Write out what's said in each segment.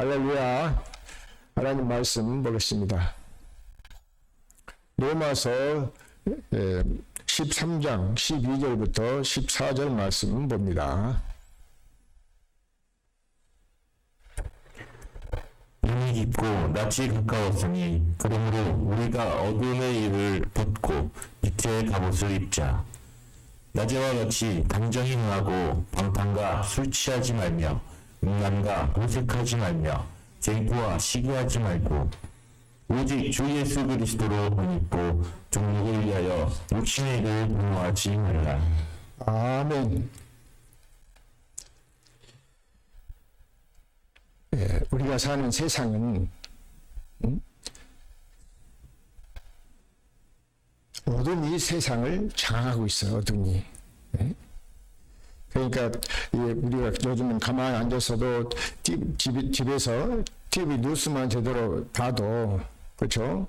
할렐루야. 하나님 말씀 보겠습니다. 로마서 13장 12절부터 14절 말씀 봅니다. 눈이 깊고 낯이 가까웠으니 그러므로 우리가 어둠의 일을 벗고 빛의 갑옷을 입자. 낮에와 같이 단정히 행하고 방탕과 술 취하지 말며 음란과 호색하지 말며 쟁포와 시기하지 말고 오직 주 예수 그리스도로 옷 입고 종육을 위하여 육신의 일을 분노하지 말라. 아멘. 우리가 사는 세상은 어둠이 세상을 장악하고 있어요. 어둠이. 그러니까 우리가 요즘은 가만히 앉아서도 집에서 TV 뉴스만 제대로 봐도, 그렇죠?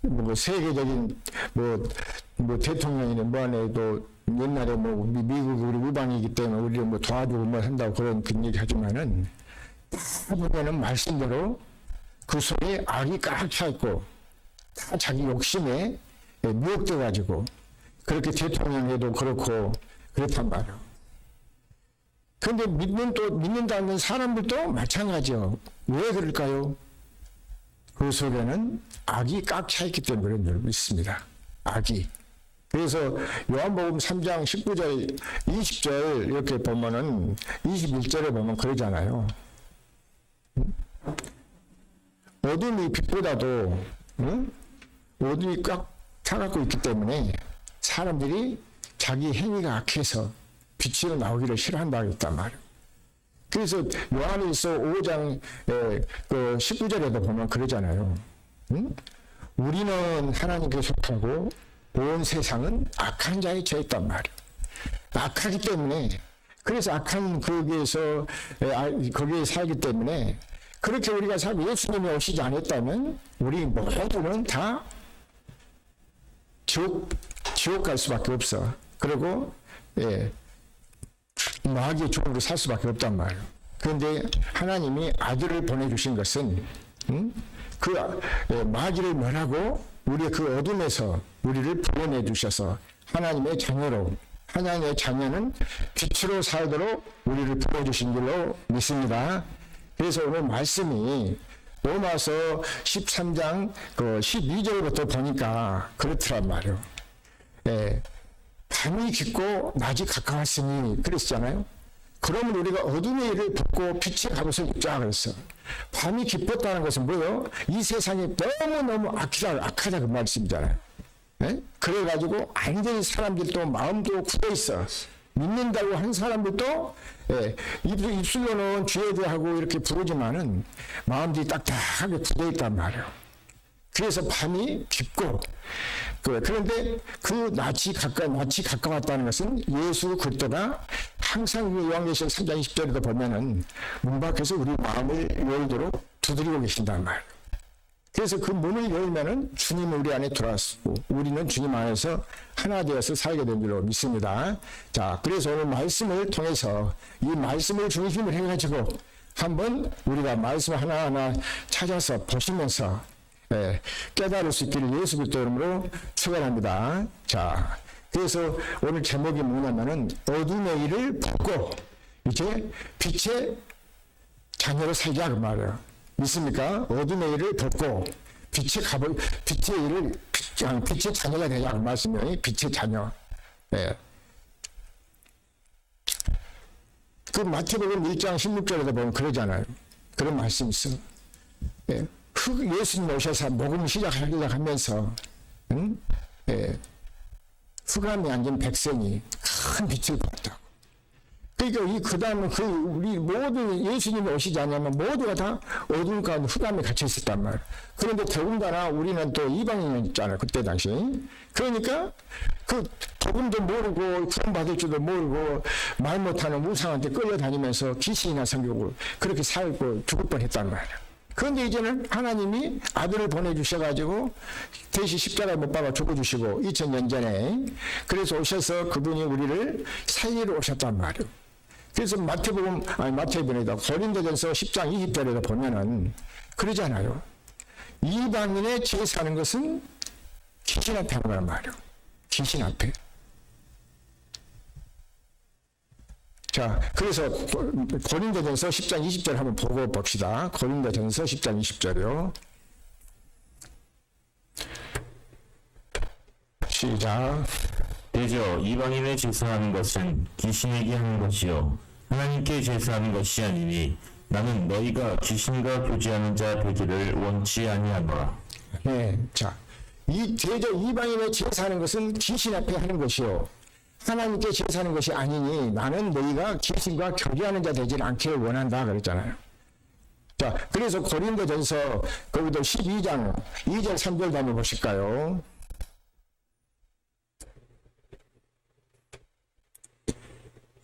뭐 세계적인 뭐 대통령이나 뭐 안에도 옛날에 뭐 미국이 우리 우방이기 때문에 우리를 뭐 도와주고 뭐 한다고 그런 얘기 하지만은 다 보면은 말씀대로 그 속에 악이 꽉 차 있고 다 자기 욕심에 미혹돼 가지고 그렇게 대통령에도 그렇고 그렇단 말이에요. 그런데 믿는다는 사람들도 마찬가지요. 왜 그럴까요? 그 속에는 악이 꽉 차 있기 때문에 그런 줄 믿습니다. 악이. 그래서 요한복음 3장 19절, 20절 이렇게 보면은 21절에 보면 그러잖아요. 어둠이 빛보다도 어둠이 꽉 차갖고 있기 때문에 사람들이 자기 행위가 악해서 빛으로 나오기를 싫어한다고 했단 말이에요. 그래서 요한일서 5장 19절에도 보면 그러잖아요. 우리는 하나님께 속하고 온 세상은 악한 자에 처했단 말이에요. 악하기 때문에, 그래서 악한 거기에 살기 때문에 그렇게 우리가 살고 예수님이 오시지 않았다면 우리 모두는 다 지옥 갈 수밖에 없어. 그리고 마귀의 종으로 살 수밖에 없단 말이에요. 그런데 하나님이 아들을 보내주신 것은 마귀를 멸하고 우리의 그 어둠에서 우리를 불러내 주셔서 하나님의 자녀로, 하나님의 자녀는 빛으로 살도록 우리를 불러주신 줄로 믿습니다. 그래서 오늘 말씀이 로마서 13장 12절부터 보니까 그렇더란 말이에요. 밤이 깊고 낮이 가까웠으니 그랬잖아요. 그러면 우리가 어둠의 일을 벗고 빛의 갑옷을 입자 그랬어. 밤이 깊었다는 것은 뭐예요? 이 세상이 너무너무 악하다 그 말씀이잖아요. 그래가지고 완전히 사람들도 마음도 굳어있어. 믿는다고 하는 사람들도 입술로는 주에 대하고 이렇게 부르지만은 마음들이 딱딱하게 굳어있단 말이에요. 그래서 밤이 깊고, 그런데 그 낯이 가까웠다는 것은 예수 그리스도가 항상 요한계시록 3장 20절에도 보면은 문 밖에서 우리 마음을 열도록 두드리고 계신단 말이에요. 그래서 그 문을 열면은 주님은 우리 안에 들어왔고 우리는 주님 안에서 하나 되어서 살게 된 줄로 믿습니다. 자, 그래서 오늘 말씀을 통해서 이 말씀을 중심으로 해가지고 한번 우리가 말씀 하나하나 찾아서 보시면서 깨달을 수 있기를 예수 그리스도 이름으로 축원합니다. 자, 그래서 오늘 제목이 뭐냐면은 어둠의 일을 벗고 이제 빛의 자녀로 살자 그 말이에요. 믿습니까? 어둠의 일을 벗고 빛의 자녀가 되자 그 말씀이에요. 빛의 자녀. 그 마태복음 1장 16절에도 보면 그러잖아요. 그런 말씀이 있어. 예수님 오셔서 복음 시작하면서 흑암에 앉은 백성이 큰 빛을 봤다고. 그러니까 그 다음에 우리 모두 예수님이 오시지 않으면 모두가 다 어둠 가운데 흑암에 갇혀 있었단 말이에요. 그런데 더군다나 우리는 또 이방인이었잖아요. 그때 당시. 그러니까 그 복음도 모르고 구원 받을 줄도 모르고 말 못하는 우상한테 끌려다니면서 귀신이나 섬기고 그렇게 살고 죽을 뻔했단 말이에요. 그런데 이제는 하나님이 아들을 보내주셔가지고 대신 십자가에 못 박아 죽어주시고 2000년 전에 그래서 오셔서 그분이 우리를 살리러 오셨단 말이에요. 그래서 마태복음이다. 고린도전서 10장 20절에도 보면은 그러잖아요. 이방인의 제사하는 것은 귀신 앞에 하는 거란 말이에요. 귀신 앞에. 자, 그래서 고린도전서 10장 20절 한번 보고 봅시다. 고린도전서 10장 20절이요. 시작. 대저 이방인의 제사하는 것은 귀신에게 하는 것이요 하나님께 제사하는 것이 아니니 나는 너희가 귀신과 교제하는 자 되기를 원치 아니하노라. 네, 자, 이 대저 이방인의 제사하는 것은 귀신 앞에 하는 것이요 하나님께 제사하는 것이 아니니 나는 너희가 귀신과 교제하는 자 되지 않기를 원한다 그랬잖아요. 자, 그래서 고린도전서 거기도 12장 2절 3절 한번 보실까요?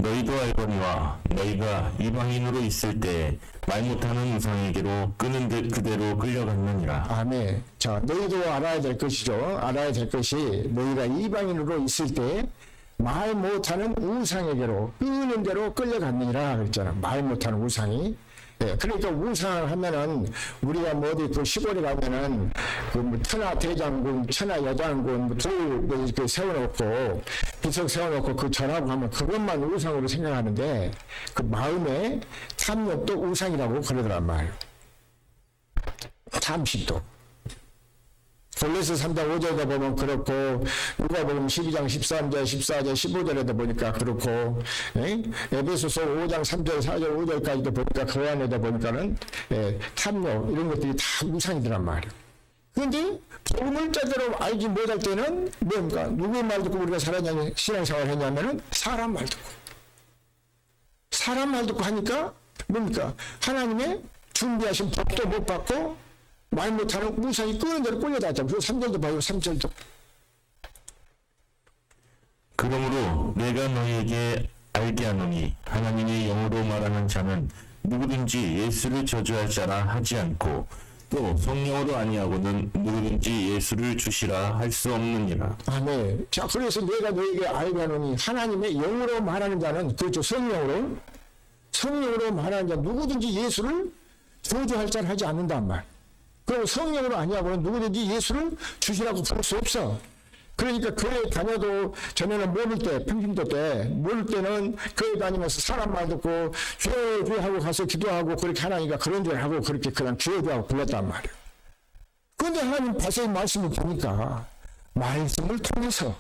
너희도 알거니와 너희가 이방인으로 있을 때 말 못하는 우상에게로 끄는 듯 그대로 끌려갔느니라. 아멘. 자, 너희도 알아야 될 것이죠. 알아야 될 것이 너희가 이방인으로 있을 때 말 못하는 우상에게로 끄는 대로 끌려갔느니라 그랬잖아. 말 못하는 우상이. 예, 그러니까 우상을 하면은 우리가 뭐 어디 그 시골에 가면은 그 천하 대장군, 천하 여장군 둘 세워놓고 비석 세워놓고 그 절하고 하면 그것만 우상으로 생각하는데 그 마음에 탐욕도 우상이라고 그러더란 말이에요. 탐심도. 골로새 3장 5절에 보면 그렇고 누가복음 12장 13절 14절 15절에도 보니까 그렇고 에베소서 5장 3절 4절 5절까지도 보니까 그 안에도 보니까는 탐욕 이런 것들이 다 우상이더란 말이에요. 그런데 복음을 제대로 알지 못할 때는 뭡니까? 누구의 말 듣고 우리가 신앙생활을 했냐면은 사람 말 듣고 하니까 뭡니까? 하나님의 준비하신 법도 못 받고 말 못하는 우상이 끄는 대로 끌려다녔잖아요. 3절도 봐요. 3절도. 그러므로 내가 너희에게 알게 하노니 하나님의 영으로 말하는 자는 누구든지 예수를 저주할 자라 하지 않고 또 성령으로 아니하고는 누구든지 예수를 주시라 할 수 없느니라. 아멘. 자, 그래서 내가 너희에게 알게 하노니 하나님의 영으로 말하는 자는 그렇죠. 성령으로 말하는 자 누구든지 예수를 저주할 자를 하지 않는단 말. 그럼 성령으로 아니하고는 누구든지 예수를 주시라고 부를 수 없어. 그러니까 교회 다녀도 전에는 평신도 때 모를 때는 교회 다니면서 사람 말 듣고 주여 하고 가서 기도하고 그렇게 하나니까 그런 줄 하고 그렇게 그냥 주여 하고 불렀단 말이에요. 그런데 하나님 자세히 말씀을 보니까 말씀을 통해서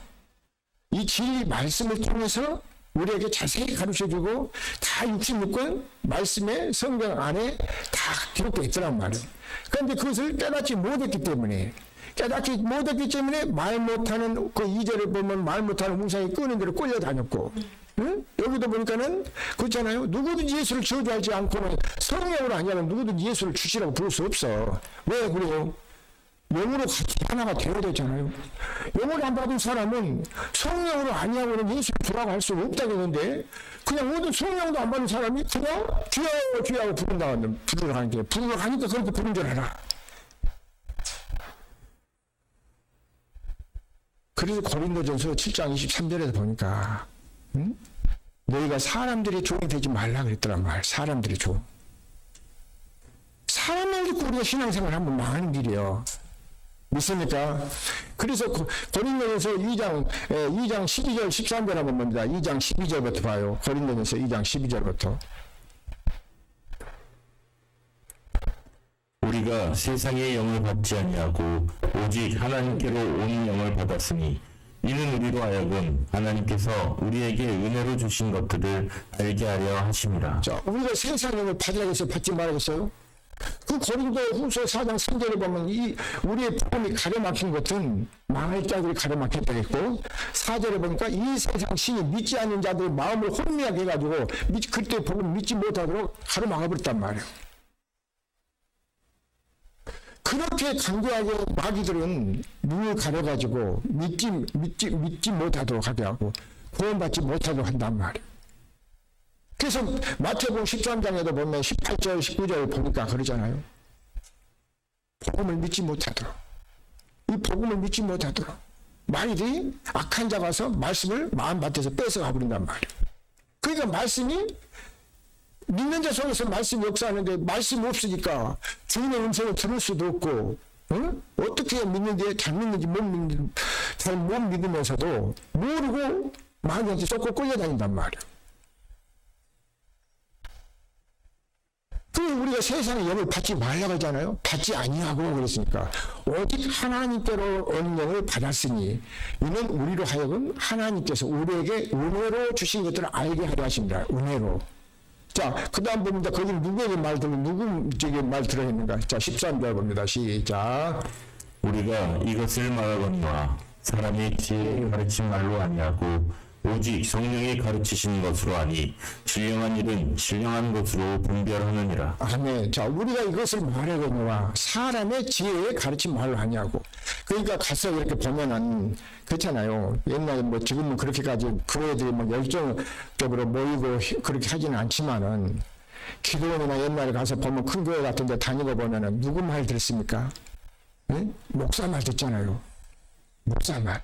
이 진리 말씀을 통해서 우리에게 자세히 가르쳐주고 다 66권 말씀의 성경 안에 다 기록되어 있더란 말이에요. 그런데 그것을 깨닫지 못했기 때문에 말 못하는 그 2절을 보면 말 못하는 우상이 끄는 대로 끌려다녔고 응? 여기도 보니까는 그렇잖아요. 누구든지 예수를 저주하지 않고는 성령으로 아니하면 누구든지 예수를 주시라고 부를 수 없어. 왜 그래요? 영으로 같이 하나가 되어야 되잖아요. 영을 안 받은 사람은 성령으로 아니하고는 예수를 주라고 할 수는 없다겠는데 그냥 모든 성령도 안 받은 사람이 그냥 주여 하고 부르러 가니까 그렇게 부른 줄 알아. 그래서 고린도전서 7장 23절에서 보니까 너희가 사람들의 종이 되지 말라 그랬더란 말. 사람들의 종. 사람을 듣고 우리가 신앙생활 하면 망하는 길이에요. 믿습니까? 그래서 고린도전서 2장 12절 13절 한번 봅니다. 2장 12절부터 봐요. 고린도전서 2장 12절부터. 우리가 세상의 영을 받지 아니하고 오직 하나님께로 온 영을 받았으니 이는 우리로 하여금 하나님께서 우리에게 은혜로 주신 것들을 알게 하려 하심이라. 자, 우리가 세상의 영을 받으라고 해서 받지 말아야겠어요? 그 고린도 후서 4장 3절에 보면 우리의 복음이 가려막힌 것은 망할 자들이 가려막혔다 했고 4절에 보니까 이 세상 신이 믿지 않는 자들의 마음을 혼미하게 해가지고 그때 복음 믿지 못하도록 가려막아버렸단 말이에요. 그렇게 강도하게 마귀들은 눈을 가려가지고 믿지 못하도록 하게 하고 구원받지 못하도록 한단 말이에요. 그래서 마태복음 13장에도 보면 18절 19절 보니까 그러잖아요. 복음을 믿지 못하도록 이 복음을 믿지 못하도록 마귀들이 악한 자가 와서 말씀을 마음밭에서 뺏어가 버린단 말이에요. 그러니까 말씀이 믿는 자 속에서 말씀 역사하는데 말씀 없으니까 주님의 음성을 들을 수도 없고, 응? 어떻게 믿는지 잘 믿는지 못 믿는지 잘 못 믿으면서도 모르고 마귀한테 쫓고 끌려다닌단 말이야. 그 우리가 세상의 영을 받지 말라고 하잖아요. 받지 아니하고 그랬으니까 오직 하나님께로 얻는 영을 받았으니 이는 우리로 하여금 하나님께서 우리에게 은혜로 주신 것들을 알게 하려 하십니다. 은혜로. 자, 그 다음 봅니다. 거기는 누구에게 말 들어, 누구에게 말 들어있는가? 자, 13절 봅니다. 시작. 우리가 이것을 말하거니와 사람의 지혜에 가르친 말로 아니하고 오직 성령이 가르치신 것으로 하니 신령한 일은 신령한 것으로 분별하느니라. 아멘. 자, 우리가 이것을 말하거니와 사람의 지혜에 가르친 말로 하냐고. 그러니까 가서 이렇게 보면은 그렇잖아요. 옛날에 뭐 지금은 그렇게까지 교회들이 뭐 열정적으로 모이고 그렇게 하지는 않지만은 기도원이나 옛날에 가서 보면 큰 교회 같은 데 다니고 보면은 누구 말 들었습니까? 네? 목사 말 듣잖아요. 목사 말.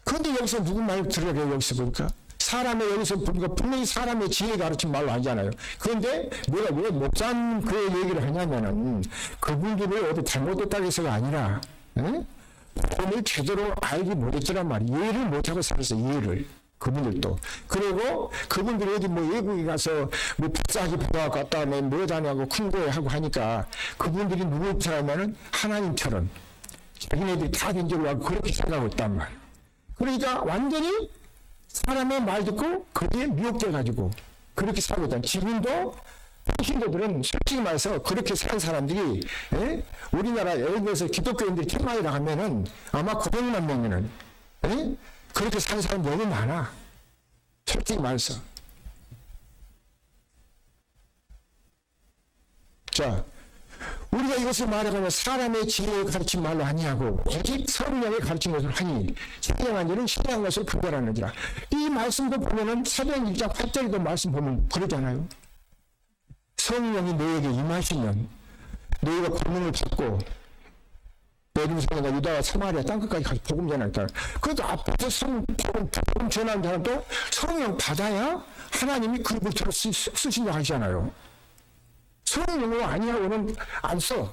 그런데 여기서 누구 말 들으라고 여기서 보니까 사람의 여기서 보니까 분명히 사람의 지혜 가르친 말로 하잖아요. 그런데 내가 왜 목사님 그 얘기를 하냐면은 그분들이 어디 잘못됐다고 해서가 아니라 본을 제대로 알지 못했더란 말이에요. 이해를 못하고 살았어요. 이해를. 그분들도. 그리고 그분들이 어디 뭐 외국에 가서 뭐 박사학위 받아갖고 왔다 뭐 다니고 큰 거에 하고 하니까 그분들이 누구처럼은 하나님처럼 자기네들이 다 된 줄 알고 그렇게 생각하고 있단 말이에요. 그러니까 완전히 사람의 말 듣고 거기에 미혹돼가지고 그렇게 살고 있다. 지금도 신도들은 솔직히 말해서 그렇게 사는 사람들이 우리나라 예를 들어서 기독교인들이 천만이라 하면은 아마 900만 명이는 그렇게 사는 사람 너무 많아. 솔직히 말해서. 자, 우리가 이것을 말하면 사람의 지혜에 가르친 말로 아니하고 오직 성령이 가르친 것을 하니 신령한 일은 신령한 것을 분별하느니라. 이 말씀도 보면은 사도행 1장 8절에도 말씀 보면 그러잖아요. 성령이 너에게 임하시면 너희가 권능을 받고 예루살렘과 유다와 사마리아 땅끝까지 가서 복음 전하니까. 그래도 앞에서 복음 전하는 사람도 성령 받아야 하나님이 그 물처럼 쓰신다고 하시잖아요. 성령을 아니하고는 안 써.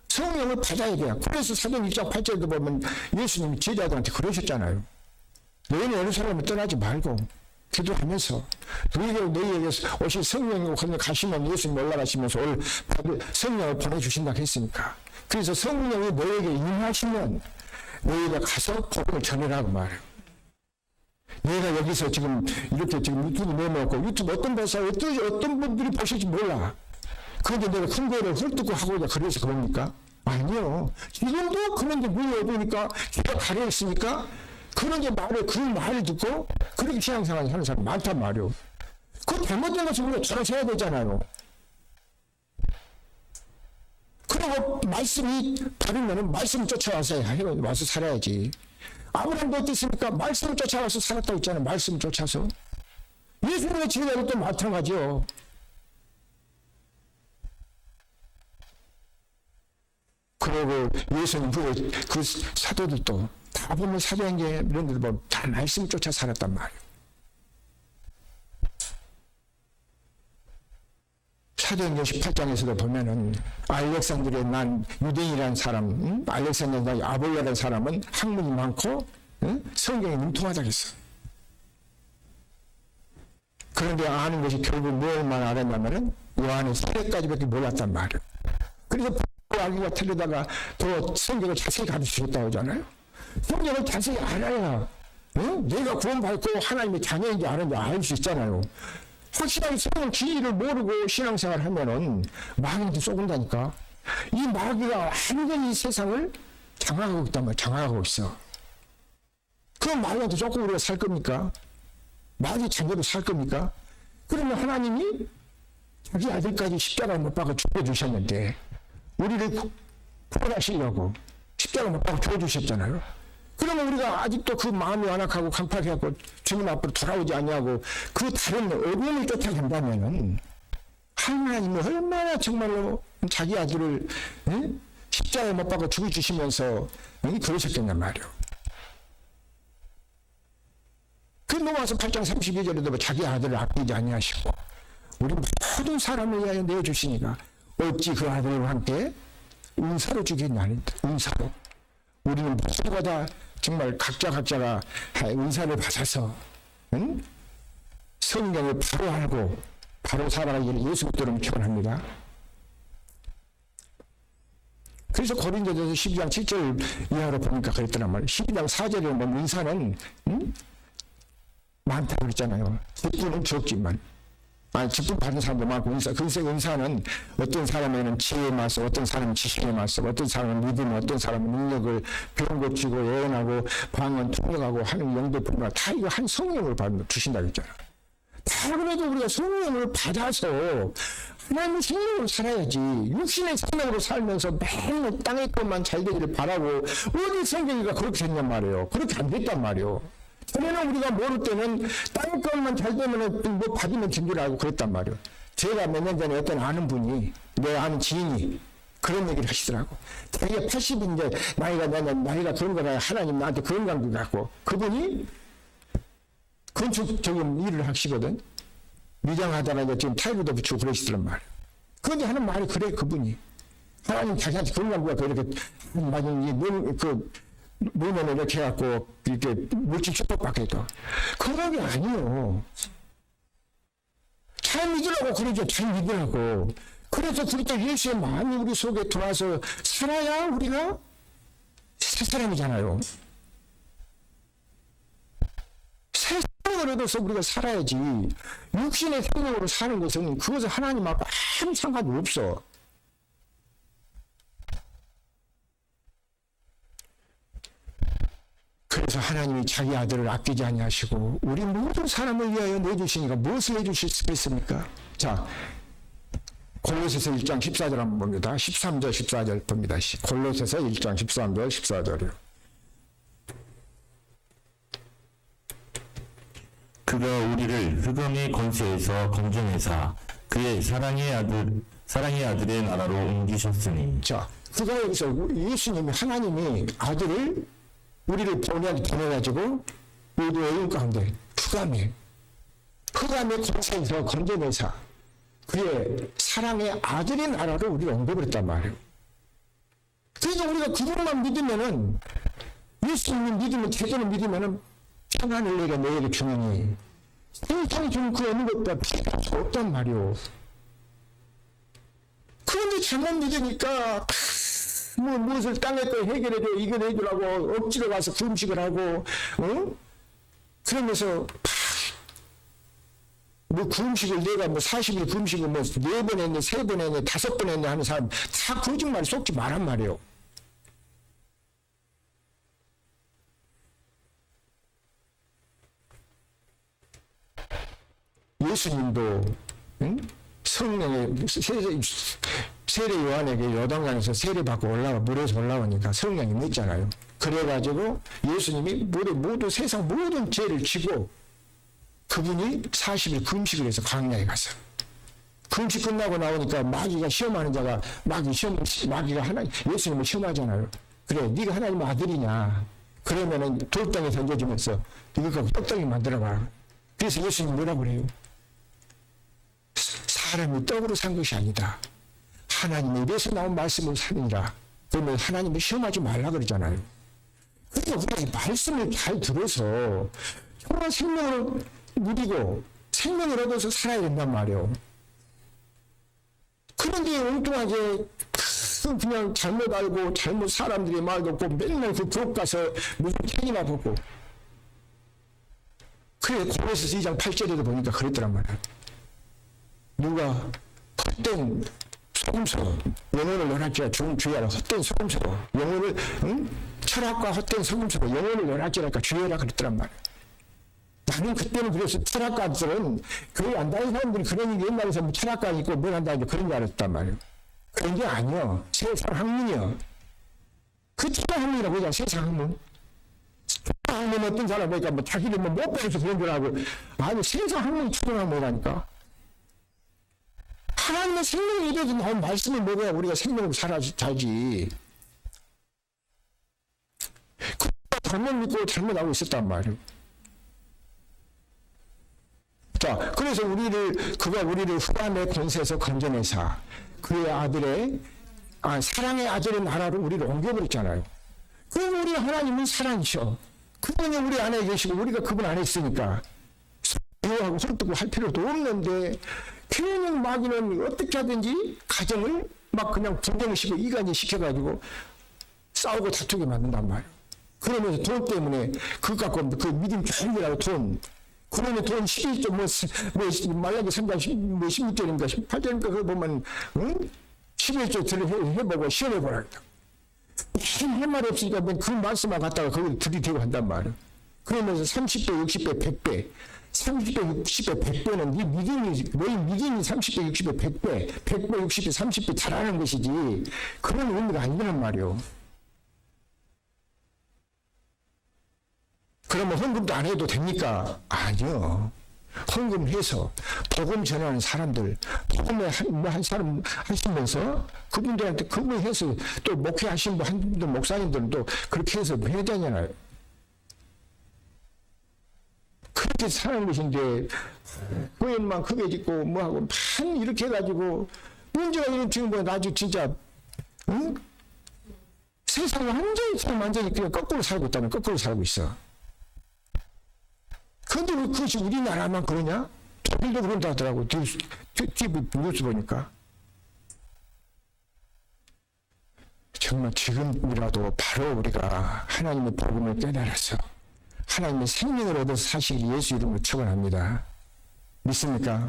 성령을 받아야 돼요. 그래서 사도행 1장 8절에도 보면 예수님이 제자들한테 그러셨잖아요. 너희는 예루살렘을 떠나지 말고 기도하면서 너희에게 오실 성령이 가시면 예수님 올라가시면서 올 성령을 보내주신다고 했으니까. 그래서 성령이 너희에게 임하시면 너희가 가서 복음을 전하라고 말해요. 내가 여기서 지금 이렇게 지금 유튜브 내놓고 유튜브 어떤 분들이 보실지 몰라. 그런데 내가 큰 거를 헐뜯고 하고자 그래서 그럽니까? 아니요. 지금도 그런데 문이 어두우니까 귀가 가려 있으니까 그런데 그 말을 듣고 그렇게 신앙생활 하는 사람 많단 말이요. 그 잘못된 것을 우리가 전하셔야 되잖아요. 그리고 말씀이 다르면은 말씀 쫓아와서 와서 살아야지. 아브라함도 어땠습니까? 말씀을 쫓아와서 살았다고 했잖아요. 말씀을 쫓아서. 예수님의 제자도 또 마찬가지요. 그리고 예수님 그 사도들도 다 보면 사도행전 이런 데도 보면 다 말씀을 쫓아 살았단 말이에요. 사도행전 18장에서도 보면은 알렉산드리아에 난 유대인이라는 사람, 알렉산드리아 아볼라라는 사람은 학문이 많고 성경에 능통하다고 했어. 그런데 아는 것이 결국 무엇만 알았냐면은 요한의 세례까지밖에 몰랐단 말이에요. 그래서 알기가 틀리다가 더 성경을 자세히 가르치셨다고 하잖아요. 성경을 자세히 알아야 내가 구원받고 하나님의 자녀인지 아는지 알 수 있잖아요. 확실하게 성경 진리를 모르고 신앙생활을 하면은 마귀한테 쏘근다니까. 이 마귀가 완전히 세상을 장악하고 있단 말이야. 장악하고 있어. 그럼 마귀한테 쏘고 우리가 살 겁니까? 마귀 자녀로 살 겁니까? 그러면 하나님이 자기 아들까지 십자가에 못 박아 죽여주셨는데 우리를 구원하시려고 십자가 못 박아 죽여주셨잖아요. 그러면 우리가 아직도 그 마음이 완악하고 강팍해갖고 주님 앞으로 돌아오지 않냐고 그 다른 어둠을 쫓아간다면은 하나님이 얼마나 정말로 자기 아들을 십자가에 못 박아 죽여주시면서 그러셨겠냔 말이요. 그 넘어와서 8장 32절에도 자기 아들을 아끼지 아니하시고 우리 모든 사람을 위하여 내어주시니까 어찌 그 아들과 함께 은사로 주겠냐는 은사로. 우리는 모두가 정말 각자가 은사를 받아서 성경을 바로 알고 바로 살아가기를 예수 믿도록 축원합니다. 그래서 고린도전서 12장 7절 이하로 보니까 그랬더란 말이에요. 12장 4절에 보면 은사는 많다고 그랬잖아요. 직분은 적지만 직분 받은 사람도 많고 은사는 어떤 사람에는 지혜에 맞서, 어떤 사람은 지식에 맞서, 어떤 사람은 믿음, 어떤 사람은 능력을 병 고치고 예언하고 방언 통역하고 하는 영도뿐만 다 이거 한 성령을 주신다고 했잖아요. 다 그래도 우리가 성령을 받아서 하나님의 생명으로 살아야지. 육신의 생명으로 살면서 매일 땅의 것만 잘 되기를 바라고 어디 성경이가 그렇게 됐냔 말이에요. 그렇게 안 됐단 말이에요. 전에는 우리가 모를 때는 땅의 것만 잘 되면 뭐 받으면 된 줄 알고 그랬단 말이에요. 제가 몇 년 전에 어떤 아는 분이, 내 아는 지인이 그런 얘기를 하시더라고. 자기가 80인데 나이가 그런 거라 하나님 나한테 그런 관계 갖고, 그분이 건축적인 일을 하시거든. 미장하다가 이제 지금 타일도 붙이고 그러시더란 말이에요. 그런데 하는 말이 그래, 그분이. 하나님 자기한테 그런 관계가 그렇게, 노년을 이렇게 해갖고, 이렇게 물질 축복받겠다. 그런 게 아니에요. 잘 믿으라고 그러죠. 잘 믿으라고. 그래서 그렇게 예수의 마음이 우리 속에 들어와서 살아야 우리가 새 사람이잖아요. 새 생명을 얻어서 우리가 살아야지. 육신의 생명으로 사는 것은 그것은 하나님하고 아무 상관이 없어. 그래서 하나님이 자기 아들을 아끼지 아니하시고 우리 모든 사람을 위하여 내주시니까 무엇을 내주시겠습니까? 자, 골로새서 1장 14절 한번 봅니다. 13절 14절 봅니다. 골로새서 1장 13절 14절이요. 그가 우리를 흑암의 권세에서 건져내사 그의 사랑의 아들의 나라로 옮기셨으니. 자, 그가 여기서 예수님이, 하나님이 아들을 우리를 보내가지고 모두 어려운 가운데 흑암의 권세에서 건져내사 그의 사랑의 아들의 나라로 우리를 옮겨버렸단 말이에요. 그래서 우리가 그것만 믿으면은, 예수님을 믿으면, 제대로 믿으면은 평안을 내가 너에게 주느니 세상이 주는 그 어느 것보다 비할 수 없단 말이오. 그런데 잘못 믿으니까 무엇을 땅에 거 해결해줘, 이거 해주라고 억지로 가서 금식을 하고, 그러면서 금식을 내가 40일 금식을 4번 했네, 3번 했네, 5번 했네 하는 사람 다 거짓말 속지 말란 말이에요. 예수님도 성령의 세례 요한에게 요단강에서 세례받고 물에서 올라오니까 성령이 맺잖아요. 그래가지고 예수님이 모두 세상 모든 죄를 지고 그분이 40일 금식을 해서 광야에 갔어요. 금식 끝나고 나오니까 마귀가 시험하는 자가 마귀가 예수님을 시험하잖아요. 그래, 네가 하나님 아들이냐? 그러면은 돌덩이 던져주면서 이거 갖고 떡덩이 만들어봐. 그래서 예수님 뭐라고 그래요? 사람이 떡으로 산 것이 아니다. 하나님의 입에서 나온 말씀을 사느니라. 그러면 하나님을 시험하지 말라 그러잖아요. 그러니까 우리가 말씀을 잘 들어서 정말 생명을 누리고 생명을 얻어서 살아야 된단 말이에요. 그런데 엉뚱하게 그냥 잘못 알고 잘못 사람들의 말 듣고 맨날 그 부엌 가서 무슨 책이나 보고. 그래, 골로새서 2장 8절에도 보니까 그랬더란 말이야. 누가 헛된 소금스러워 영혼을 넣어놨지라 주의하라. 헛된 소금스러워 영혼을, 철학과 헛된 소금스러워 영혼을 넣어놨지라니까 주의하라 그랬더란 말이야. 나는 그때는 그래서 철학가들은 교회 안 다니는 사람들이 그런 얘기 옛날에서 철학가 있고 뭘 한다니까 그런 줄 알았단 말이에요. 그런 게 아니야. 세상 학문이야. 그 철학 학문이라고 하잖아. 세상 학문. 학문 어떤 사람 보니까 자기를 못 배워서 그런 줄 알고. 아니, 세상 학문이 초등학 뭐라니까. 하나님의 생명이 이래서 나온 말씀을 먹어야 우리가 생명으로 살지. 잘못 믿고 잘못 알고 있었단 말이에요. 자, 그래서 그가 우리를 흑암의 권세에서 건져내사 그의 아들의 사랑의 아들의 나라로 우리를 옮겨버렸잖아요. 그럼 우리 하나님은 사랑이셔. 그분이 우리 안에 계시고 우리가 그분 안에 있으니까 미워하고 헐뜯고 할 필요도 없는데 괜히 마귀는 어떻게 하든지 가정을 막 그냥 분쟁시키고 이간질 시켜가지고 싸우고 다투게 만든단 말이에요. 그러면서 돈 때문에 그거 갖고 그 믿음 좋은이라고 돈 그러면 돈 11조 말라기 3장 16절인가 18절인가 그거 보면 11조 해보고 시험해보라. 할 말이 없으니까 그 말씀만 갖다가 거기 들이대고 한단 말이에요. 그러면서 30배, 60배, 100배 30배, 60배, 100배는 너희 믿음이 30배, 60배, 100배 100배, 60배, 30배 잘하는 것이지 그런 의미가 아니란 말이에요. 그러면 헌금도 안 해도 됩니까? 아니요. 헌금해서 복음 전하는 사람들, 복음에 한 사람 하시면서 그분들한테 그분해서 또 목회하신 분들 목사님들은 또 그렇게 해서 해야 되잖아요. 그렇게 사는 것인데 교회만 크게 짓고 뭐하고 만 이렇게 해가지고 문제가 이런 지금 뭐 아주 진짜 세상을 완전히 그냥 거꾸로 살고 있다면 거꾸로 살고 있어. 근데 왜 그것이 우리나라만 그러냐? 독일도 그런다 하더라고. TV 뉴스 보니까. 정말 지금이라도 바로 우리가 하나님의 복음을 깨달아서 하나님의 생명을 얻어서 사실 예수 이름으로 축원합니다. 믿습니까?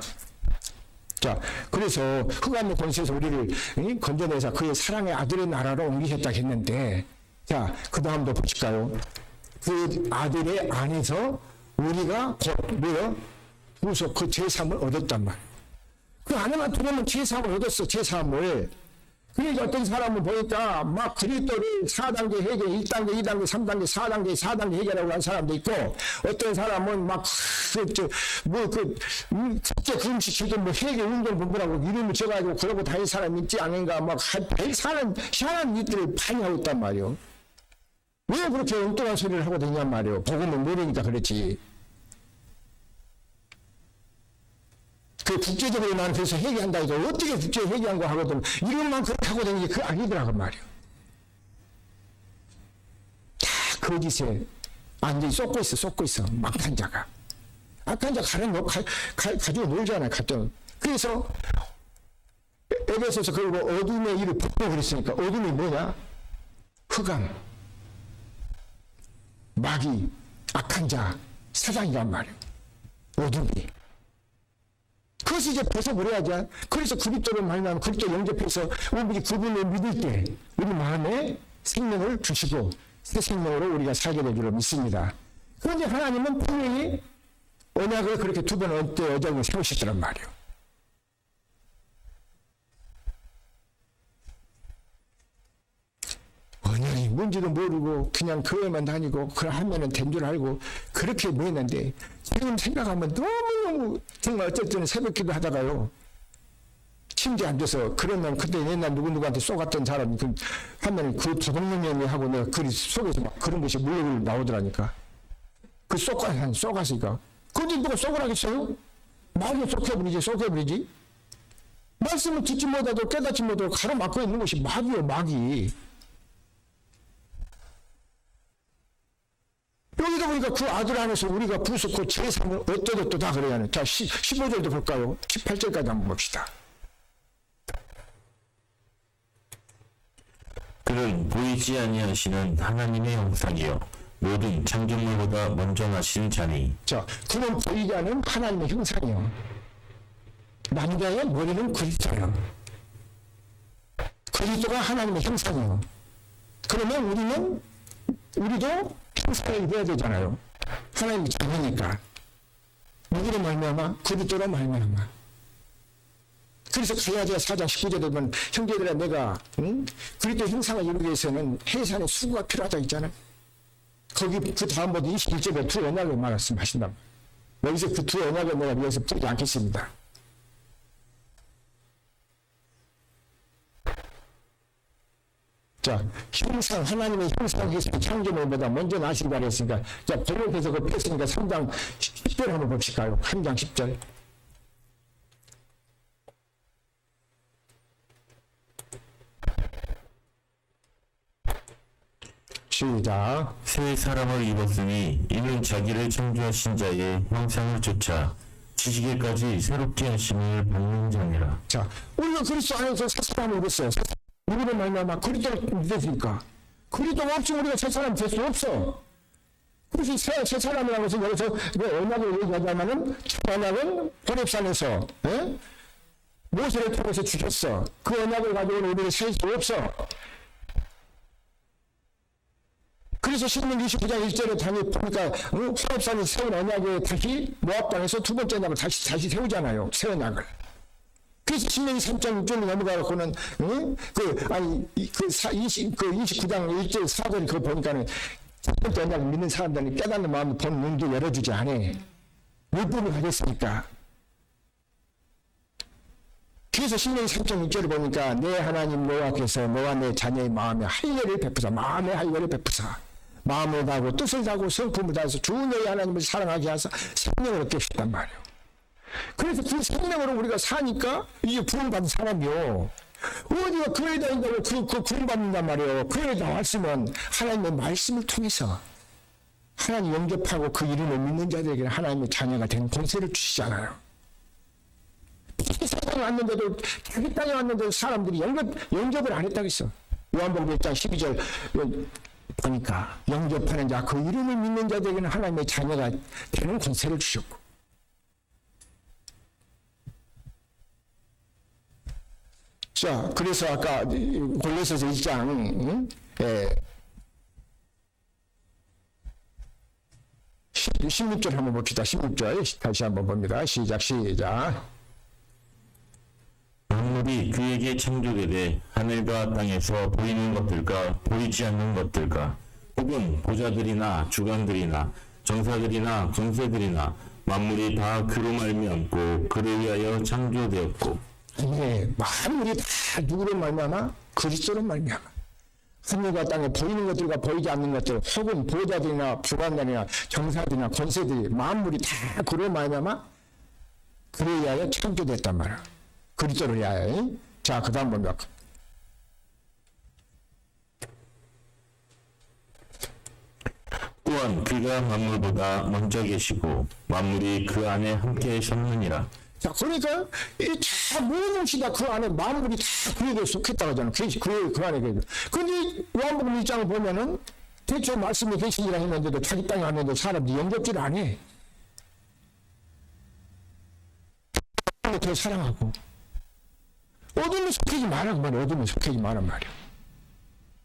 자, 그래서 흑암의 권세에서 우리를 건져내서 그의 사랑의 아들의 나라로 옮기셨다 했는데, 자, 그 다음도 보실까요? 그 아들의 안에서 우리가 구속 그 제3을 얻었단 말이에요. 그 안에만 들어오면 제3을 얻었어, 제3을. 그러니까 어떤 사람을 보니까 막 그리스도를 4단계 해결, 1단계, 2단계, 3단계, 4단계, 4단계 해결하고 한 사람도 있고, 어떤 사람은 막, 국제 금식기도 해결 운동 본부라고 이름을 줘가지고 그러고 다닐 사람 있지 않은가, 막, 희한한 일들을 많이 하고 있단 말이에요. 왜 그렇게 엉뚱한 소리를 하고 다니냔 말이에요. 복음을 모르니까 그렇지. 그 국제적으로 나는 그래서 회개한다 해도 어떻게 국제 회개한 거 하거든. 이름만 그렇게 하고 다니는 게 그 아니더라고 말이에요. 다 거짓에 완전히 쏟고 있어. 막한 자가. 악한 자 가지고 놀잖아요. 갔던. 그래서 에베소서 그리고 어둠의 일을 벗고 그랬으니까 어둠이 뭐냐? 흑암, 마귀, 악한 자, 사장이란 말이에요. 어둠이. 그것을 이제 벗어버려야지. 그래서 그리스도를 만나면 그리스도 영접해서 우리 그분을 믿을 때 우리 마음에 생명을 주시고 새 생명으로 우리가 살게 될 줄로 믿습니다. 그런데 하나님은 분명히 언약을 그렇게 두 번 언약을 세우시더란 말이에요. 언약이 뭔지도 모르고 그냥 교회만 다니고 하면은 된 줄 알고 그렇게 했는데 지금 생각하면 너무너무 정말 어쩔 때는 새벽기도 하다가요 침대 앉아서 그러면 그때 옛날 누구한테 쏘갔던 사람이 하면 그 도둑놈이 하고 내가 그 속에서 막 그런 것이 물렁물렁 나오더라니까. 그 쏘갔으니까 그런데 누가 쏘으라겠어요? 말로 쏘켜버리지. 말씀을 듣지 못하고 깨닫지 못하고 가로막고 있는 것이 마귀요, 마귀. 여기다 보니까 그 아들 안에서 우리가 부수고 제3을 어쩌고 다 그래야 하는. 자, 15절도 볼까요? 18절까지 한번 봅시다. 그는 보이지 아니하시는 하나님의 형상이요 모든 창조물보다 먼저 나신 자니. 자, 그는 보이지 않는 하나님의 형상이요. 남자의 머리는 그리스도예요. 그리스도가 하나님의 형상이요. 그러면 우리도 형상을 입어야 되잖아요. 하나님이 자녀니까. 누구로 말미암아? 그리스도로 말미암아. 그래서 갈라디아 4장 19절에 보면 형제들아 내가 그리스도 형상을 이루기 위해서는 해산의 수고가 필요하다 있잖아요. 거기 그 다음부터 21절에 두 언약을 말씀하신다. 여기서 그 두 언약을 내가 여기서 풀지 않겠습니다. 자, 형상, 하나님의 형상에서 창조물보다 먼저 나신다 그랬으니까, 자, 번역해서 그 뺐으니까 3장 10절 한번 봅시까요? 한 장 10절. 시작. 새 사람을 입었으니 이는 자기를 창조하신 자의 형상을 쫓아 지식에까지 새롭게 하심을 받는 자니라. 자, 우리가 그리스도 안에서 새 사람을 입었어요. 우리는 말미암아 그리스도를 믿으니까. 그리스도가 없으면 우리가 새 사람 될 수 없어. 그래서 새 사람이라는 것은 여기서 언약을 얘기하자면은 언약은 호렙산에서 모세를 통해서 주셨어. 그 언약을 가지고 우리는 셀 수 없어. 그래서 신명기 29장 1절에 보니까 호렙산에 세운 언약에 다시 모압 땅에서 두 번째 언약을 다시 세우잖아요. 새 언약을. 그래서 신명기 3장 6절로 넘어가고는 그 29장 1절 4절 그거 보니까는 첫 번째 언약을 믿는 사람들은 깨닫는 마음을 본 눈도 열어주지 않아. 율법을 가졌으니까. 그래서 신명기 3장 6절을 보니까 내 하나님 여호와께서 너와 내 자녀의 마음에 할례를 베푸사. 마음에 할례를 베푸사. 마음을 다하고 뜻을 다하고 성품을 다해서 주 너희 하나님을 사랑하게 하사 생명을 얻게 하셨단 말이에요. 그래서 그 생명으로 우리가 사니까 이게 구원받은 사람이요. 어디가 교회 다닌다고 그 구원받는단 말이에요. 교회 나왔으면 하나님의 말씀을 통해서 하나님 영접하고 그 이름을 믿는 자들에게 하나님의 자녀가 된 권세를 주시잖아요. 세상에 왔는데도 자기 땅에 왔는데도 사람들이 영접을 안 했다고 했어. 요한복음 1장 12절 보니까 영접하는 자 그 이름을 믿는 자들에게는 하나님의 자녀가 되는 권세를 주셨고 자 그래서 아까 골로새서 1장 16절 한번 봅시다. 16절 다시 한번 봅니다. 시작. 만물이 그에게 창조되되 하늘과 땅에서 보이는 것들과 보이지 않는 것들과 혹은 보좌들이나 주관들이나 정사들이나 권세들이나 만물이 다 그로 말미암고 그를 위하여 창조되었고. 네, 만물이 다 누구로 말미암아? 그리스도로 말미암아. 하늘과 땅에 보이는 것들과 보이지 않는 것들 혹은 보좌들이나 주관들이나 정사들이나 권세들이 만물이 다 그로 말미암아 그를 위하여 창조됐단 말이야. 그리스도를 위하여. 자, 그 다음 봅니다. 또한 그가 만물보다 먼저 계시고 만물이 그 안에 함께 섰느니라. 자, 그러니까 이 모든 것이 다 그 안에 만물이 다 그에게 속했다고 하잖아요. 그 안에 그런데 요한복음 1장을 보면은 대체 말씀이 계시니라 했는데도 자기 땅에 왔는데 사람들이 영접지를 안 해. 더 사랑하고 어둠에 속하지 말라고 말이야. 어둠에 속하지 말란 말이야.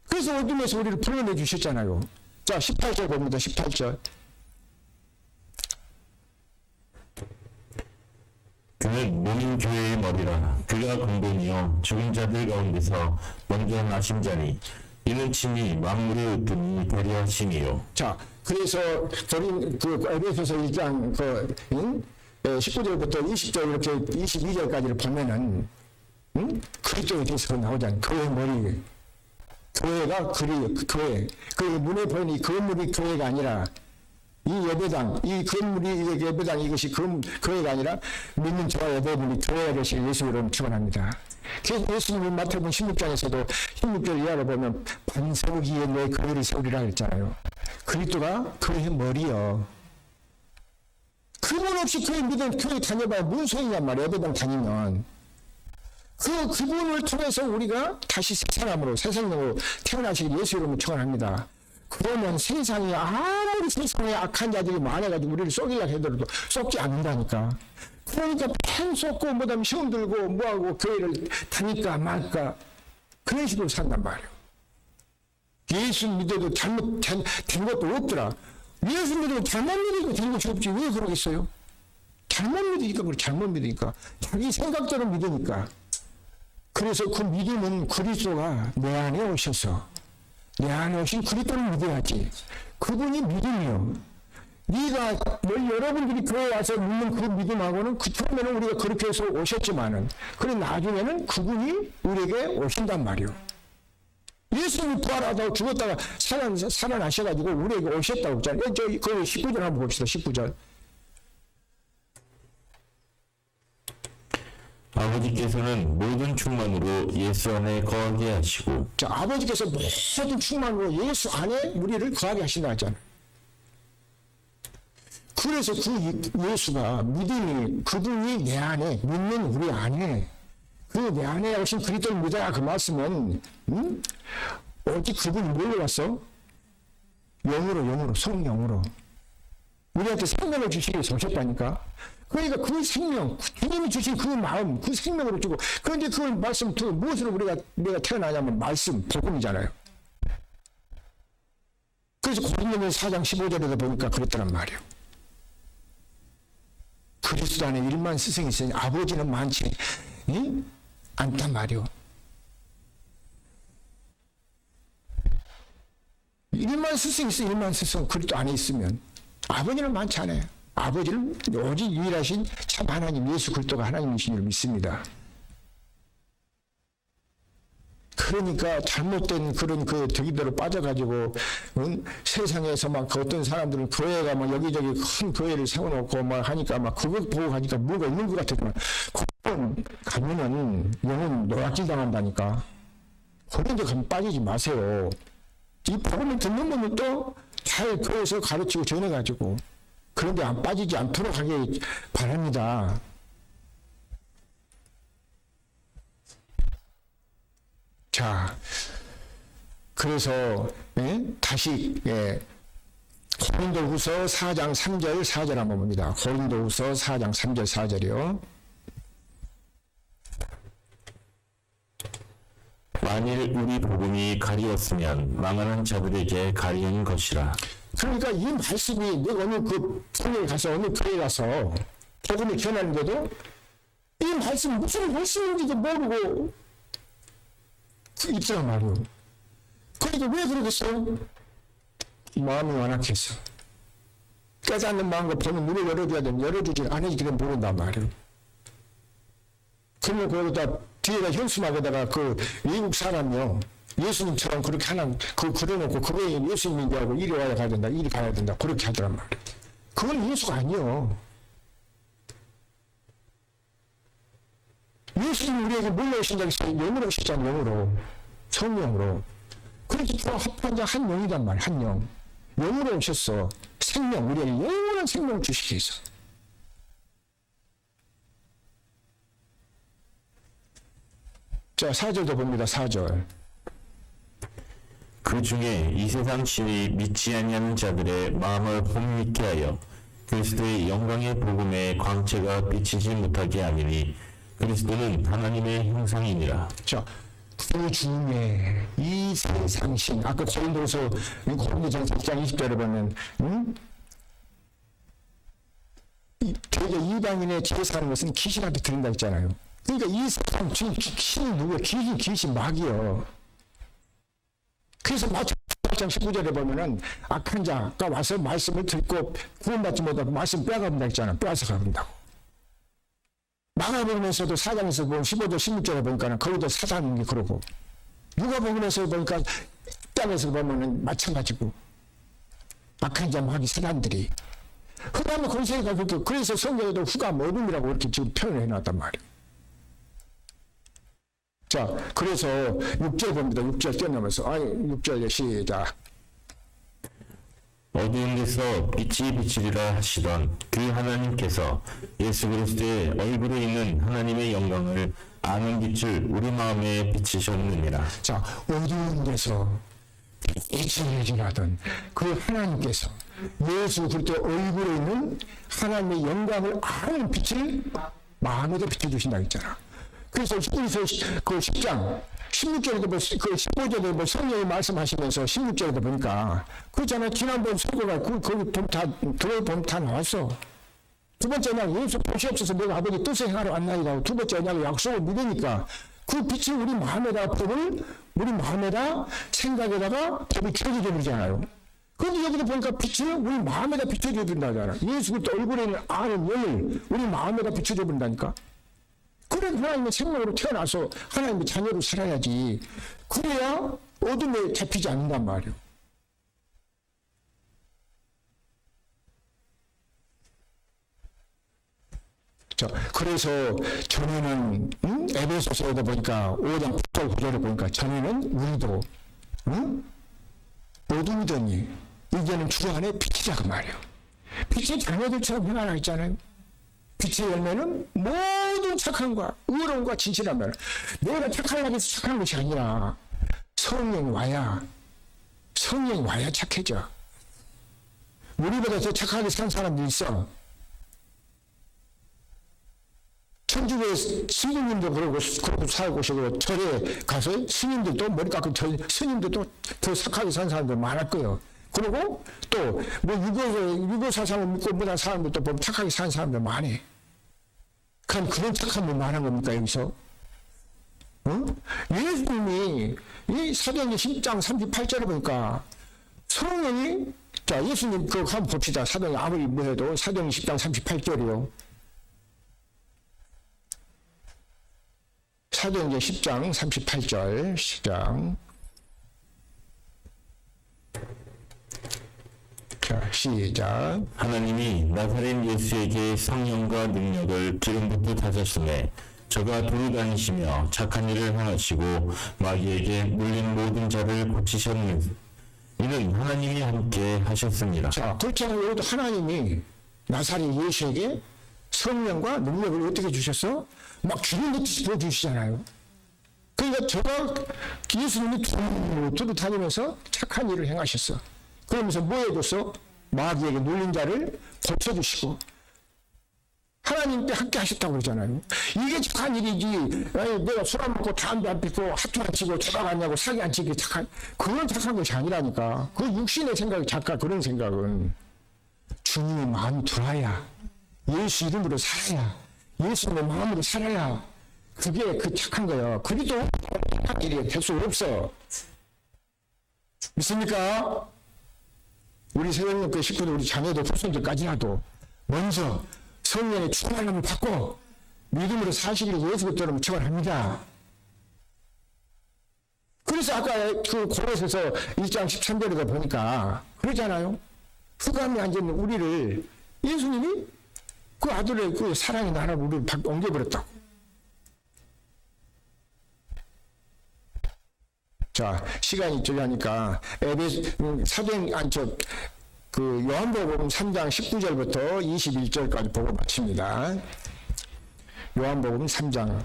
그래서 어둠에서 우리를 풀어내 주셨잖아요. 자, 18절 봅니다. 18절. 그는 모든 교회의 머리라. 그가 근본이요 죽은 자들 가운데서 먼저 나신 자니 이는 친히 만물의 으뜸이 되려하심이요. 자, 그래서 에베소서 1장 19절부터 20절 이렇게 22절까지를 보면은 그리스도에 대해서 나오잖아요. 교회 머리. 교회가 교회. 그 눈에 보이는 이 건물이 교회가 아니라 이 예배당, 이 건물이 예배당 이것이 교회가 아니라 믿는 저와 여러분이 교회가 되실 예수 이름 축원합니다. 그래서 예수님이 마태복음 16장에서도 16절 이하로 보면 반세우기에 내 교회를 세우리라 했잖아요. 그리스도가 교회의 머리요. 그분 없이 교회 다녀봐야 무슨 소용이냔 말이에요. 예배당 다니면. 그분을 통해서 우리가 다시 새 사람으로, 새 생명으로 태어나시길 예수 이름으로 축원합니다. 그러면 세상에 아무리 세상에 악한 자들이 많아가지고 우리를 쏘기려고 하더라도 쏘지 않는다니까. 그러니까 펜 쏘고 뭐다음 시험 들고 뭐하고 교회를 다닐까 말까 그런 식으로 산단 말이에요. 예수 믿어도 잘못된 것도 없더라. 예수 믿으면 잘못 믿으니까 된 것이 없지. 왜 그러겠어요? 잘못 믿으니까 그래. 잘못 믿으니까. 자기 생각대로 믿으니까. 그래서 그 믿음은 그리스도가 내 안에 오셔서 내 안에 오신 그리스도를 믿어야지. 그분이 믿음이요. 네가 여러분들이 교회 와서 믿는 그 믿음하고는 그 처음에는 우리가 그렇게 해서 오셨지만은 그래 나중에는 그분이 우리에게 오신단 말이요. 예수님이 부활하다가 죽었다가 살아나셔가지고 우리에게 오셨다고 했잖아요. 그 19절 한번 봅시다. 19절. 아버지께서는 모든 충만으로 예수 안에 거하게 하시고 자, 아버지께서 모든 충만으로 예수 안에 우리를 거하게 하신다 하잖아요. 그래서 그 예수가 믿음이 그분이 내 안에 믿는 우리 안에 그 내 안에 오신 그리스도를 믿어야 그 말씀은 오직 그분이 뭘로 왔어? 영으로 성령으로 우리한테 생명을 주시기 위해서 오셨다니까. 그러니까 그 생명, 주님이 주신 그 마음, 그 생명으로 주고, 그런데 그 말씀, 무엇으로 우리가 태어나냐면 말씀, 복음이잖아요. 그래서 고린도전서 4장 15절에도 보니까 그랬더란 말이에요. 그리스도 안에 1만 스승이 있으니 아버지는 많지 않단 말이에요. 1만 스승이 있어, 1만 스승. 그리스도 안에 있으면 아버지는 많지 않아요. 아버지는 오직 유일하신 참 하나님 예수 그리스도가 하나님이신 줄 믿습니다. 그러니까 잘못된 그런 그 득이대로 빠져가지고 세상에서 막 어떤 사람들은 교회가 막 여기저기 큰 교회를 세워놓고 막 하니까 막 그거 보고 가니까 뭐가 있는 것 같지만 그건 가면은 영은 노략질 당한다니까. 그런 데 가면 빠지지 마세요. 이 복음을 듣는 분은 또 잘 교회에서 가르치고 전해가지고 그런데 안 빠지지 않도록 하길 바랍니다. 자, 그래서 다시 고린도후서 4장 3절 4절 한번 봅니다. 고린도후서 4장 3절 4절이요. 만일 우리 복음이 가리웠으면 망하는 자들에게 가리운 것이라. 그러니까 이 말씀이 내가 어느 그 교회에 가서 어느 교회에 가서 복음을 전하는데도 이 말씀 무슨 말씀인지도 모르고 있더란 말이에요. 그러니까 왜 그러겠어요? 마음이 완악해서 깨닫는 마음과 보는 눈을 열어줘야 되는데 열어주지 않으니까 모른단 말이에요. 그러면 거기다 뒤에다 현수막에다가 그 외국 사람이요 예수님처럼 그렇게 하나 그려놓고 그거에 예수님인 줄 알고 이리 와야 가야 된다 이리 가야 된다 그렇게 하더란 말이에요. 그건 예수가 아니요. 예수님 우리에게 뭘로 오신다고 했어요? 영으로 오시잖아요. 영으로 성령으로. 그렇게 또 합한 자 한 영이란 말이에요. 한 영. 영으로 오셨어. 생명 우리에게 영원한 생명을 주시기 위해서. 자 4절도 봅니다. 4절. 그 중에 이 세상 신이 믿지 아니하는 자들의 마음을 혼미케 하여 그리스도의 영광의 복음의 광채가 비치지 못하게 하리니 그리스도는 하나님의 형상이니라. 자, 그 중에 이 세상 신 아까 고린도전서 4장 20절에 보면 되게 이방인의 제사하는 것은 귀신한테 드린다 했잖아요. 그러니까 이 세상 신이 누구야? 귀신 마귀요. 그래서 마태복음 8장 19절에 보면은 악한 자가 와서 말씀을 듣고 구원받지 못하고 말씀 빼앗아간다 했잖아. 빼앗아 가본다고. 마가복음에서도 4장에서 보면 15절 16절에 보니까 거기도 사단이 그러고 누가복음에서 보니까 땅에서 보면은 마찬가지고 악한 자 마귀 사단들이 흑암의 권세가 그렇게 그래서 성경에도 흑암 어둠이라고 이렇게 지금 표현을 해놨단 말이에요. 자, 그래서 6절 봅니다. 6절 뛰어넘어서 6절 시작. 어두운 데서 빛이 비치리라 하시던 그 하나님께서 예수 그리스도의 얼굴에 있는 하나님의 영광을 아는 빛을 우리 마음에 비치셨느니라. 자, 어두운 데서 빛을 일하던 그 하나님께서 예수 그리스도의 얼굴에 있는 하나님의 영광을 아는 빛을 마음에도 비춰주신다 했잖아. 그래서 히브리서 그 10장 16절에도 그 15절에 뭐 성령이 말씀하시면서 16절에도 보니까 그렇잖아요. 지난번 설교가 거기 보면 다 나왔어. 두 번째 날 예수 빛이 없어서 내가 아버지 뜻을 행하러 왔나이다. 두 번째 날 약속을 믿으니까 그 빛을 우리 마음에다가 법을 우리 마음에다 생각에다가 법이 켜져져 버리잖아요. 그런데 여기도 보니까 빛을 우리 마음에다 비춰져 버린다잖아. 예수 그리스도 얼굴에 있는 아는 영을 우리 마음에다 비춰져 버린다니까. 그래 하나님의 생명으로 태어나서 하나님의 자녀로 살아야지. 그래야 어둠에 잡히지 않는단 말이에요. 자, 그래서 전에는 에베소서에다 보니까 5장 8절 9절에 보니까 전에는 우리도 어둠이더니 이제는 주 안에 빛이라 그 말이에요. 빛의 자녀들처럼 행하라 했잖아요. 빛의 열매는 모든 착함과 의로움과 진실한 말. 내가 착하려고 해서 착한 것이 아니라 성령이 와야 착해져. 우리보다 더 착하게 산 사람도 있어. 천주교 스님들도 그러고 살고 계시고 절에 가서 스님들도 머리 깎고 스님들도 더 착하게 산 사람들 많을 거예요. 그리고 또 뭐 유교 사상을 믿고 못한 사람들도 보면 착하게 산 사람들 많이. 그런 착함이 많은 겁니까 여기서? 예수님이 이 사도행전 10장 38절에 보니까 성령이 자 예수님 그거 한번 봅시다. 사도행전 아무리 뭐해도 사도행전 10장 38절이요. 사도행전 10장 38절 시작. 자, 시작. 하나님이 나사렛 예수에게 성령과 능력을 기름부터 다셨음에 저가 두루 다니시며 착한 일을 행하시고 마귀에게 물린 모든 자를 고치셨는 이는 하나님이 함께 하셨습니다. 자, 그렇잖아요. 여기도 하나님이 나사렛 예수에게 성령과 능력을 어떻게 주셨어? 막 기름 붓듯이 부어주시잖아요. 그러니까 저가 예수님이 두루 다니면서 착한 일을 행하셨어. 그러면서 뭐 해줬어? 마귀에게 눌린 자를 고쳐주시고 하나님께 함께 하셨다고 그러잖아요. 이게 착한 일이지. 아니, 내가 술 안 먹고 담배 안 피고 하트 안 치고 저박 안 하고 사기 안 치기 그건 착한 것이 아니라니까. 그 육신의 생각이 작가 그런 생각은 주님의 마음이 들어야 예수 이름으로 살아야 예수님의 마음으로 살아야 그게 그 착한 거야. 그래도 착한 일이 될 수 없어. 믿습니까? 우리 세상교회 식구들 우리 자녀들 후손들까지라도 먼저 성령의 충만함을 받고 믿음으로 사시기를 예수 그리스도로 축원합니다. 그래서 아까 그 고린도서 1장 13절에 보니까 그러잖아요. 흑암에 앉아있는 우리를 예수님이 그 아들의 그 사랑의 나라로 우리를 옮겨버렸다고. 자, 시간이 저기하니까 그 요한복음 3장 19절부터 21절까지 보고 마칩니다. 요한복음 3장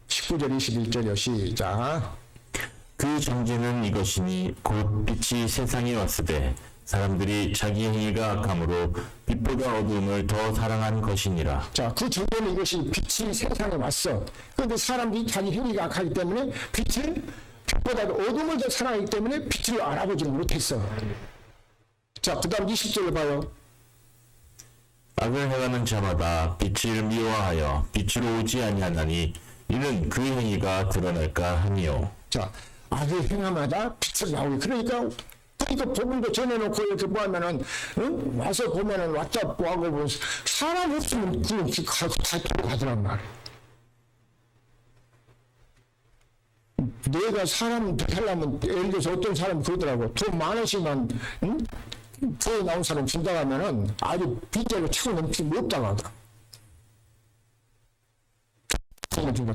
19절 21절이요. 시작. 그 정죄는 이것이니 곧 빛이 세상에 왔으되 사람들이 자기 행위가 악함으로 빛보다 어두움을 더 사랑한 것이니라. 자, 그 정죄는 이것이 빛이 세상에 왔어. 그런데 사람들이 자기 행위가 악하기 때문에 빛보다 어둠을 더 사랑하기 때문에 빛을 알아보지 못했어. 자, 그 다음 20절을 봐요. 악을 행하는 자마다 빛을 미워하여 빛으로 오지 아니하나니 이는 그 행위가 드러날까 함이요. 자, 악을 행함마다 빛을 나오게. 그러니까 복음도 전해놓고 이렇게 뭐하면은 와서 보면은 왔다 하고 보면 사람 없으면 다 가더란 말이야. 내가 사람 하려면 예를 들어서 어떤 사람이 그러더라고. 돈 많으시면 교회 나온 사람 준다고 하면은 아주 빚대로 차고 넘치지 못다고 하더라.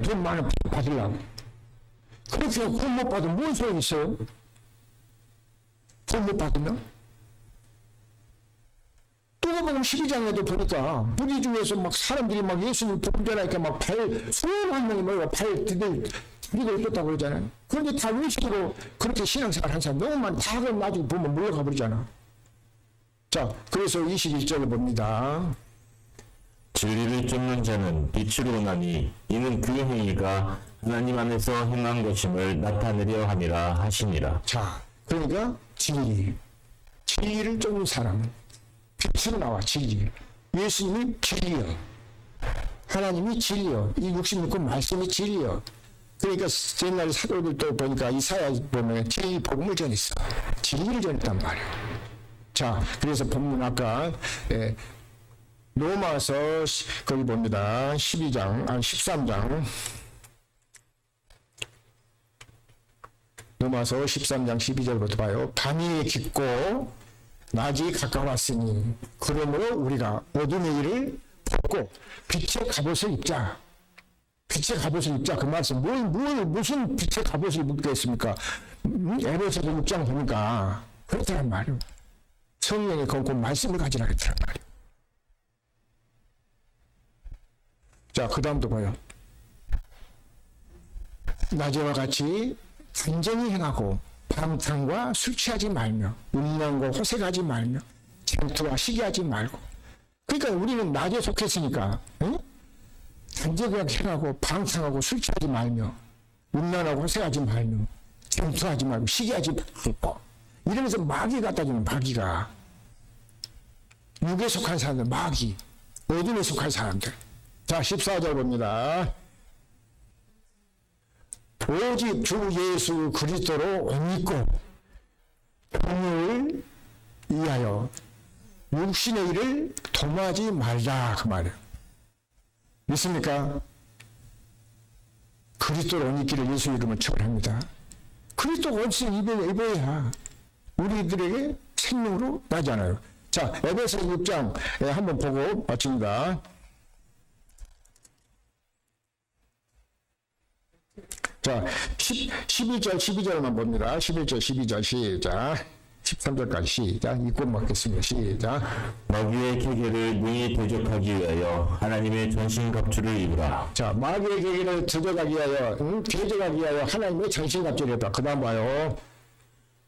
돈 많은 빚 받으려고. 그렇게 돈 못 받으면 뭔 소용이 있어요? 돈 못 받으면? 또 보면 12장에도 보니까 무리 중에서 막 사람들이 막 예수님 복음전하니까 막 수많은 명이 뭐야 발 디딜 있었다고 그러잖아요. 그런데 다 의식으로 그렇게 신앙생활 한 사람 너무 많이 다 그럼 나중에 보면 몰려가 버리잖아. 자, 그래서 21절을 봅니다. 진리를 쫓는 자는 빛으로 오나니 이는 그 행위가 하나님 안에서 행한 것임을 나타내려 함이라 하시니라. 자, 그러니까 진리를 쫓는 사람은 빛으로 나와. 진리. 예수님이 진리요. 하나님이 진리요. 이 66권 말씀이 진리요. 그러니까 옛날 사도들도 보니까 이사야 보면 진리 복음을 전했어. 진리를 전했단 말이에요. 자, 그래서 본문 아까 로마서 거기 봅니다. 13장 로마서 13장 12절부터 봐요. 밤이 깊고 낮이 가까웠으니 그러므로 우리가 어둠의 일을 벗고 빛의 갑옷을 입자. 빛의 갑옷을 입자. 그 말씀. 무슨 빛의 갑옷을 입겠습니까? 에베소서 6장 보니까 그렇다는 말이에요. 성령의 검고 말씀을 가지라 했다는 말이에요. 자, 그 다음도 봐요. 낮에와 같이 단정히 행하고 방탕과 술 취하지 말며 음란과 호색하지 말며 쟁투와 시기하지 말고. 그러니까 우리는 낮에 속했으니까 응? 단정하게 행하고 방탕하고 술 취하지 말며 음란하고 호색하지 말며 쟁투하지 말고 시기하지 말고 이러면서 마귀 갖다 주는 마귀가 육에 속한 사람들 마귀 어둠에 속한 사람들. 자 14절 봅니다. 오직 주 예수 그리스도로 옷 입고 병을 위하여 육신의 일을 도모하지 말라 그 말이에요. 믿습니까? 그리스도로 옷 입기를 예수 이름으로 축원합니다. 그리스도 옷을 입어야 우리들에게 생명으로 나잖아요. 자 에베소 6장 한번 보고 마칩니다. 자, 11절, 12절만 봅니다. 11절, 12절, 시작. 13절까지 시작. 읽고 먹겠습니다. 시작. 마귀의 계계를 능히 대적하기 위하여 하나님의 전신갑주를 입으라. 자, 마귀의 계기를 대적하기 위하여, 대적하기 위하여 하나님의 전신갑주를. 그 다음 봐요.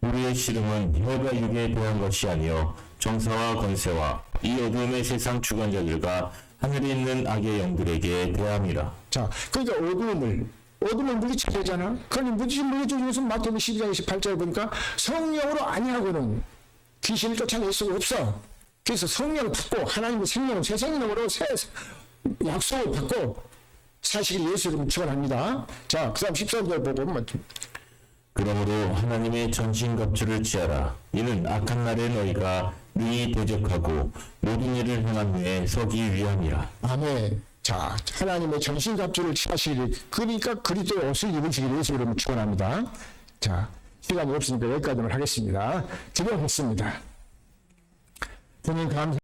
우리의 씨름은 혈과 육에 대한 것이 아니요 정사와 권세와 이 어둠의 세상 주관자들과 하늘에 있는 악의 영들에게 대함이라. 자, 그러니까 어둠을 물리쳐야 되잖아. 그러니 물리치기 위해서 마태복음 12장 28절 보니까 성령으로 아니하고는 귀신을 쫓아낼 수가 없어. 그래서 성령을 받고 하나님의 생명은 새 생명으로 새 약속을 받고 사실 예수 이름으로 축원합니다. 자, 그 다음 13절 보고 그러므로 하나님의 전신갑주를 취하라. 이는 악한 날에 너희가 능히 대적하고 모든 일을 행한 후에 서기 위함이라. 아멘. 자, 하나님의 전신갑주를 취하시리. 그러니까 그리스도의 옷을 입으시기를 예수 이름으로 축원합니다. 자, 시간이 없으니까 여기까지만 하겠습니다. 기도하겠습니다. 주님 감사.